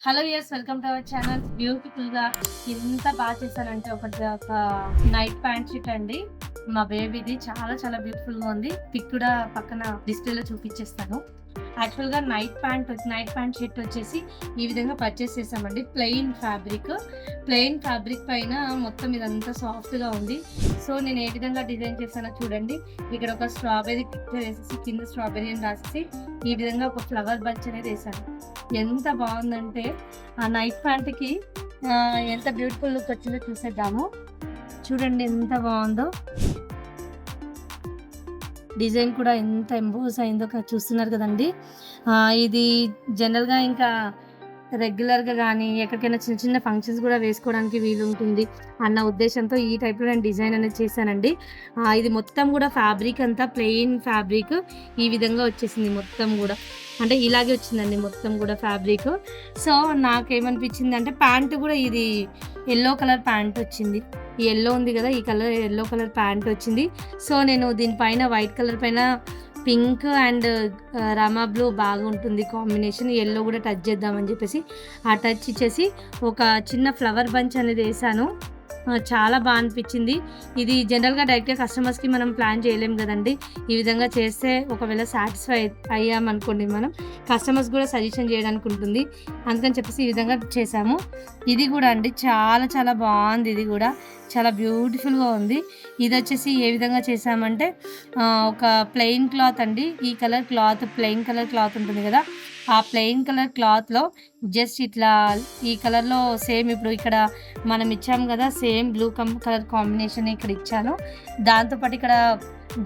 Hello yes welcome to our channel. Beautiful గా ఎంత బాగా చేశానంటే ఒక నైట్ ప్యాంట్ షీట్ అండి. మా బేబీది చాలా చాలా బ్యూటిఫుల్ గా ఉంది. పిక్ కూడా పక్కన డిస్ప్లేలో చూపించేస్తాను. యాక్చువల్ గా నైట్ ప్యాంట్ షీట్ వచ్చేసి ఈ విధంగా పర్చేస్ చేసామండి. ప్లెయిన్ ఫ్యాబ్రిక్ పైన మొత్తం ఇదంతా సాఫ్ట్ గా ఉంది. సో నేను ఏ విధంగా డిజైన్ చేశానో చూడండి. ఇక్కడ ఒక స్ట్రాబెర్రీ పిక్చర్ వేసేసి కింద స్ట్రాబెర్రీ అని రాసేసి ఈ విధంగా ఒక ఫ్లవర్ బంచ్ అనేది వేసాను. ఎంత బాగుందంటే ఆ నైట్ ప్యాంట్కి ఎంత బ్యూటిఫుల్ లుక్ వచ్చిందో చూసేద్దాము. చూడండి ఎంత బాగుందో, డిజైన్ కూడా ఎంత ఎంబోస్ అయిందో చూస్తున్నారు కదండి. ఇది జనరల్గా ఇంకా రెగ్యులర్గా కానీ ఎక్కడికైనా చిన్న చిన్న ఫంక్షన్స్ కూడా వేసుకోవడానికి వీలు ఉంటుంది అన్న ఉద్దేశంతో ఈ టైప్లో నేను డిజైన్ అనేది చేశానండి. ఇది మొత్తం కూడా ఫ్యాబ్రిక్ అంతా ప్లెయిన్ ఫ్యాబ్రిక్ ఈ విధంగా వచ్చేసింది. మొత్తం కూడా అంటే ఇలాగే వచ్చిందండి మొత్తం కూడా ఫ్యాబ్రిక్. సో నాకేమనిపించింది అంటే ప్యాంటు కూడా ఇది ఎల్లో కలర్ ప్యాంట్ వచ్చింది. ఈ ఎల్లో ఉంది కదా, ఈ కలర్ ఎల్లో కలర్ ప్యాంట్ వచ్చింది. సో నేను దీనిపైన వైట్ కలర్ పైన పింక్ అండ్ రామా బ్లూ బాగుంటుంది కాంబినేషన్. ఎల్లో కూడా టచ్ చేద్దామని చెప్పేసి ఆ టచ్ ఇచ్చేసి ఒక చిన్న ఫ్లవర్ బంచ్ అనేది వేసాను. చాలా బాగా అనిపించింది. ఇది జనరల్గా డైరెక్ట్గా కస్టమర్స్కి మనం ప్లాన్ చేయలేం కదండి. ఈ విధంగా చేస్తే ఒకవేళ సాటిస్ఫై అయ్యామనుకోండి మనం కస్టమర్స్ కూడా సజెషన్ చేయడానికి ఉంటుంది. అందుకని చెప్పేసి ఈ విధంగా చేసాము. ఇది కూడా అండి చాలా చాలా బాగుంది. ఇది కూడా చాలా బ్యూటిఫుల్గా ఉంది. ఇది వచ్చేసి ఏ విధంగా చేసామంటే ఒక ప్లెయిన్ క్లాత్ అండి. ఈ colour cloth plain colour cloth ఉంటుంది కదా, ఆ ప్లెయిన్ కలర్ క్లాత్లో జస్ట్ ఇట్లా ఈ కలర్లో సేమ్ ఇప్పుడు ఇక్కడ మనం ఇచ్చాము కదా, సేమ్ బ్లూ కలర్ కాంబినేషన్ ఇక్కడ ఇచ్చాను. దాంతోపాటు ఇక్కడ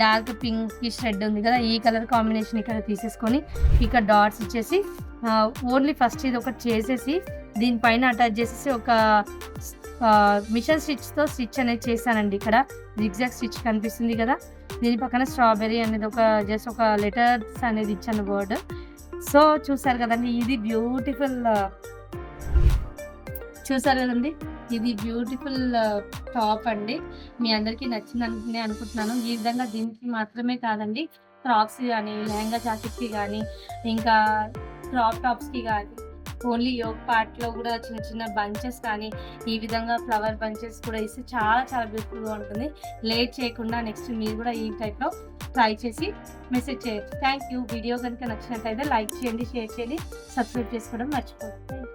డార్క్ పింకిష్ రెడ్ ఉంది కదా, ఈ కలర్ కాంబినేషన్ ఇక్కడ తీసేసుకొని ఇక్కడ డాట్స్ ఇచ్చేసి ఓన్లీ ఫస్ట్ ఇది ఒకటి చేసేసి దీనిపైన అటాచ్ చేసేసి ఒక మిషన్ స్టిచ్తో స్టిచ్ అనేది చేశానండి. ఇక్కడ జిగ్జాగ్ స్టిచ్ కనిపిస్తుంది కదా, దీని పక్కన స్ట్రాబెర్రీ అనేది జస్ట్ ఒక లెటర్స్ అనేది ఇచ్చాను వర్డ్. సో చూసారు కదండి, ఇది బ్యూటిఫుల్ ఇది బ్యూటిఫుల్ టాప్ అండి. మీ అందరికీ నచ్చిందని అనుకుంటున్నాను. ఈ విధంగా దీనికి మాత్రమే కాదండి, ఫ్రాక్స్ కానీ లెహంగా జాకెట్కి కానీ ఇంకా క్రాప్ టాప్స్కి కానీ ఓన్లీ యోగ్ పార్ట్లో కూడా చిన్న చిన్న బంచెస్ కానీ ఈ విధంగా ఫ్లవర్ బంచెస్ కూడా ఇస్తే చాలా చాలా బ్యూటిఫుల్గా ఉంటుంది. లేట్ చేయకుండా నెక్స్ట్ మీరు కూడా ఈ టైప్లో ట్రై చేసి మెసేజ్ చేయొచ్చు. Thank you. వీడియో కనుక నచ్చినట్టయితే లైక్ చేయండి, షేర్ చేయండి, సబ్స్క్రైబ్ చేసుకోవడం మర్చిపోతుంది.